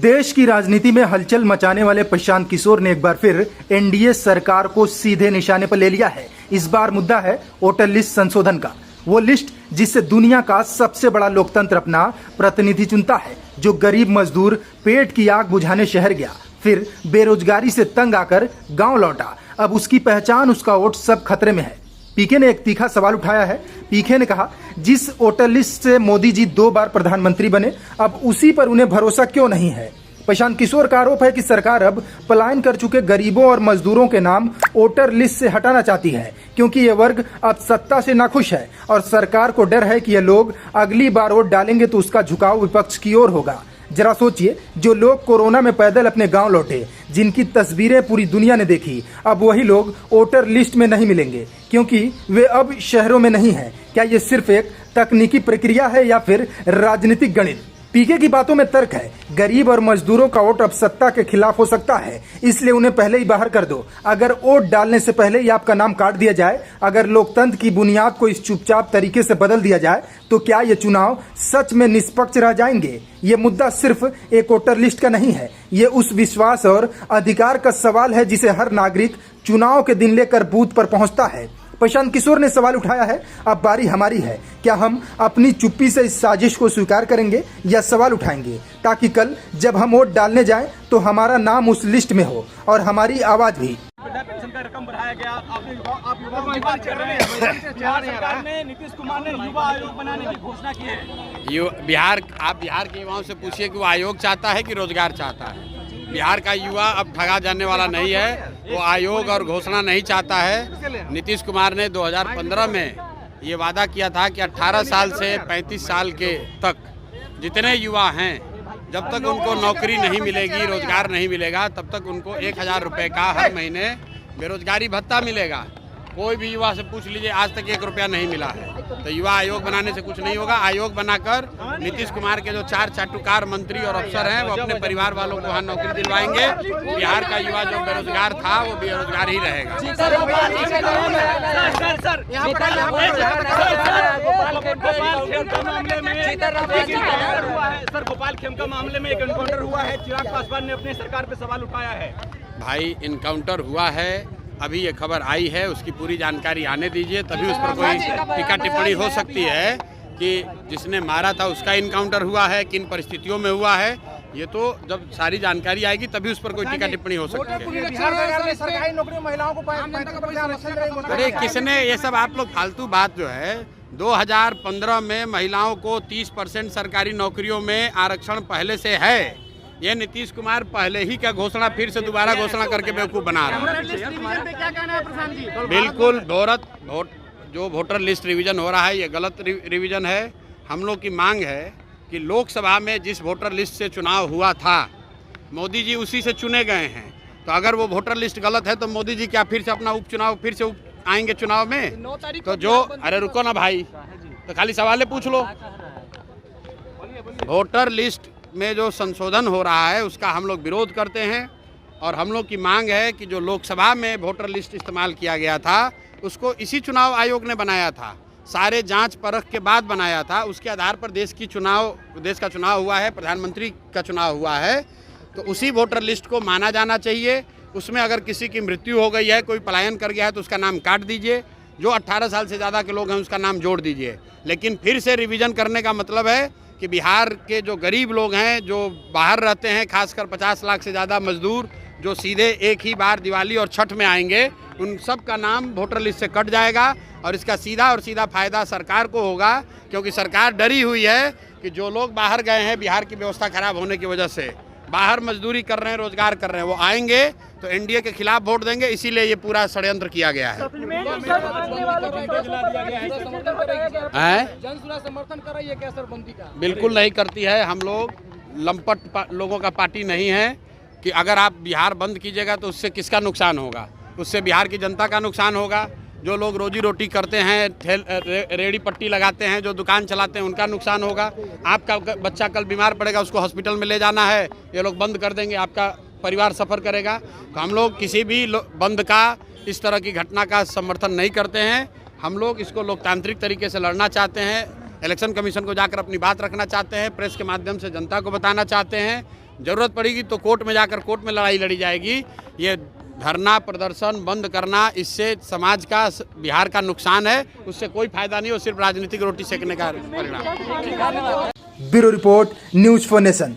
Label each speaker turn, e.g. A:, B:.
A: देश की राजनीति में हलचल मचाने वाले प्रशांत किशोर ने एक बार फिर एनडीए सरकार को सीधे निशाने पर ले लिया है। इस बार मुद्दा है वोटर लिस्ट संशोधन का। वो लिस्ट जिससे दुनिया का सबसे बड़ा लोकतंत्र अपना प्रतिनिधि चुनता है, जो गरीब मजदूर पेट की आग बुझाने शहर गया, फिर बेरोजगारी से तंग आकर गांव लौटा। अब उसकी पहचान, उसका वोट सब खतरे में है। पीके ने एक तीखा सवाल उठाया है। पीके ने कहा, जिस वोटर लिस्ट से मोदी जी 2 बार प्रधानमंत्री बने, अब उसी पर उन्हें भरोसा क्यों नहीं है। प्रशांत किशोर का आरोप है कि सरकार अब पलायन कर चुके गरीबों और मजदूरों के नाम वोटर लिस्ट से हटाना चाहती है, क्योंकि ये वर्ग अब सत्ता से नाखुश है और सरकार को डर है कि ये लोग अगली बार वोट डालेंगे तो उसका झुकाव विपक्ष की ओर होगा। जरा सोचिए, जो लोग कोरोना में पैदल अपने गांव लौटे, जिनकी तस्वीरें पूरी दुनिया ने देखी, अब वही लोग वोटर लिस्ट में नहीं मिलेंगे क्योंकि वे अब शहरों में नहीं हैं। क्या ये सिर्फ एक तकनीकी प्रक्रिया है या फिर राजनीतिक गणित? पीके की बातों में तर्क है। गरीब और मजदूरों का वोट अब सत्ता के खिलाफ हो सकता है, इसलिए उन्हें पहले ही बाहर कर दो। अगर वोट डालने से पहले ही आपका नाम काट दिया जाए, अगर लोकतंत्र की बुनियाद को इस चुपचाप तरीके से बदल दिया जाए, तो क्या ये चुनाव सच में निष्पक्ष रह जाएंगे? ये मुद्दा सिर्फ एक वोटर लिस्ट का नहीं है, ये उस विश्वास और अधिकार का सवाल है जिसे हर नागरिक चुनाव के दिन लेकर बूथ पर पहुंचता है। प्रशांत किशोर ने सवाल उठाया है, अब बारी हमारी है। क्या हम अपनी चुप्पी से इस साजिश को स्वीकार करेंगे या सवाल उठाएंगे, ताकि कल जब हम वोट डालने जाएं तो हमारा नाम उस लिस्ट में हो और हमारी आवाज भी।
B: पेंशन का रकम बढ़ाया गया। आप युवा की बात कर रहे हैं। बिहार सरकार ने नीतीश कुमार ने युवा आयोग बनाने की घोषणा की है।
C: आप बिहार के युवाओं से पूछिए कि वो आयोग चाहता है कि रोजगार चाहता है। बिहार का युवा अब ठगा जाने वाला नहीं है, वो आयोग और घोषणा नहीं चाहता है। नीतीश कुमार ने 2015 में ये वादा किया था कि 18 साल से 35 साल के तक जितने युवा हैं, जब तक उनको नौकरी नहीं मिलेगी, रोजगार नहीं मिलेगा, तब तक उनको 1000 रुपये का हर महीने बेरोजगारी भत्ता मिलेगा। कोई भी युवा से पूछ लीजिए, आज तक 1 रुपया नहीं मिला है। तो युवा आयोग बनाने से कुछ नहीं होगा। आयोग बनाकर नीतीश कुमार के जो 4 चाटुकार मंत्री और अफसर हैं, वो अपने परिवार वालों को वहाँ नौकरी दिलवाएंगे। बिहार का युवा जो बेरोजगार था, वो बेरोजगार ही रहेगा।
B: सर, गोपाल खेमका मामले में एक एनकाउंटर हुआ है। चिराग पासवान ने अपने सरकार पे सवाल उठाया है।
C: भाई, इनकाउंटर हुआ है, अभी ये खबर आई है, उसकी पूरी जानकारी आने दीजिए, तभी उस पर कोई टीका टिप्पणी हो सकती है कि जिसने मारा था उसका इनकाउंटर हुआ है, किन परिस्थितियों में हुआ है। ये तो जब सारी जानकारी आएगी तभी उस पर कोई टीका टिप्पणी हो सकती है।
B: सरकारी नौकरी महिलाओं को
C: अरे किसने ये सब, आप लोग फालतू बात जो है, 2015 में महिलाओं को 30% सरकारी नौकरियों में आरक्षण पहले से है। ये नीतीश कुमार पहले ही क्या घोषणा फिर से दोबारा घोषणा करके बेवकूफ़ बना रहा है। बिल्कुल जो वोटर लिस्ट रिवीजन हो रहा है, ये गलत रिवीजन है। हम लोग की मांग है कि लोकसभा में जिस वोटर लिस्ट से चुनाव हुआ था, मोदी जी उसी से चुने गए हैं। तो अगर वो वोटर लिस्ट गलत है तो मोदी जी क्या फिर से अपना उपचुनाव फिर से आएंगे चुनाव में? तो जो, अरे रुको ना भाई, तो खाली सवाल पूछ लो। वोटर लिस्ट में जो संशोधन हो रहा है उसका हम लोग विरोध करते हैं और हम लोग की मांग है कि जो लोकसभा में वोटर लिस्ट इस्तेमाल किया गया था, उसको इसी चुनाव आयोग ने बनाया था, सारे जांच परख के बाद बनाया था। उसके आधार पर देश का चुनाव हुआ है, प्रधानमंत्री का चुनाव हुआ है। तो उसी वोटर लिस्ट को माना जाना चाहिए। उसमें अगर किसी की मृत्यु हो गई है, कोई पलायन कर गया है, तो उसका नाम काट दीजिए। जो 18 साल से ज़्यादा के लोग हैं उसका नाम जोड़ दीजिए। लेकिन फिर से रिवीजन करने का मतलब है कि बिहार के जो गरीब लोग हैं, जो बाहर रहते हैं, खासकर 50 लाख से ज़्यादा मजदूर जो सीधे एक ही बार दिवाली और छठ में आएंगे, उन सब का नाम वोटर लिस्ट से कट जाएगा। और इसका सीधा फ़ायदा सरकार को होगा, क्योंकि सरकार डरी हुई है कि जो लोग बाहर गए हैं, बिहार की व्यवस्था खराब होने की वजह से बाहर मजदूरी कर रहे हैं, रोजगार कर रहे हैं, वो आएंगे तो एनडीए के खिलाफ वोट देंगे। इसीलिए ये पूरा षड्यंत्र किया गया है।
B: समर्थन कर रही है क्या सर बंदी का?
C: बिल्कुल नहीं करती है। हम लोग लंपट लोगों का पार्टी नहीं है कि अगर आप बिहार बंद कीजिएगा तो उससे किसका नुकसान होगा? उससे बिहार की जनता का नुकसान होगा। जो लोग रोजी रोटी करते हैं, रेड़ी पट्टी लगाते हैं, जो दुकान चलाते हैं, उनका नुकसान होगा। आपका बच्चा कल बीमार पड़ेगा, उसको हॉस्पिटल में ले जाना है, ये लोग बंद कर देंगे, आपका परिवार सफ़र करेगा। तो हम लोग किसी भी बंद का, इस तरह की घटना का समर्थन नहीं करते हैं। हम लोग इसको लोकतांत्रिक तरीके से लड़ना चाहते हैं। इलेक्शन कमीशन को जाकर अपनी बात रखना चाहते हैं, प्रेस के माध्यम से जनता को बताना चाहते हैं ज़रूरत पड़ेगी तो कोर्ट में जाकर कोर्ट में लड़ाई लड़ी जाएगी। ये धरना प्रदर्शन बंद करना, इससे समाज का, बिहार का नुकसान है, उससे कोई फायदा नहीं हो, सिर्फ राजनीतिक रोटी सेकने का परिणाम।
A: Bureau report, news for nation.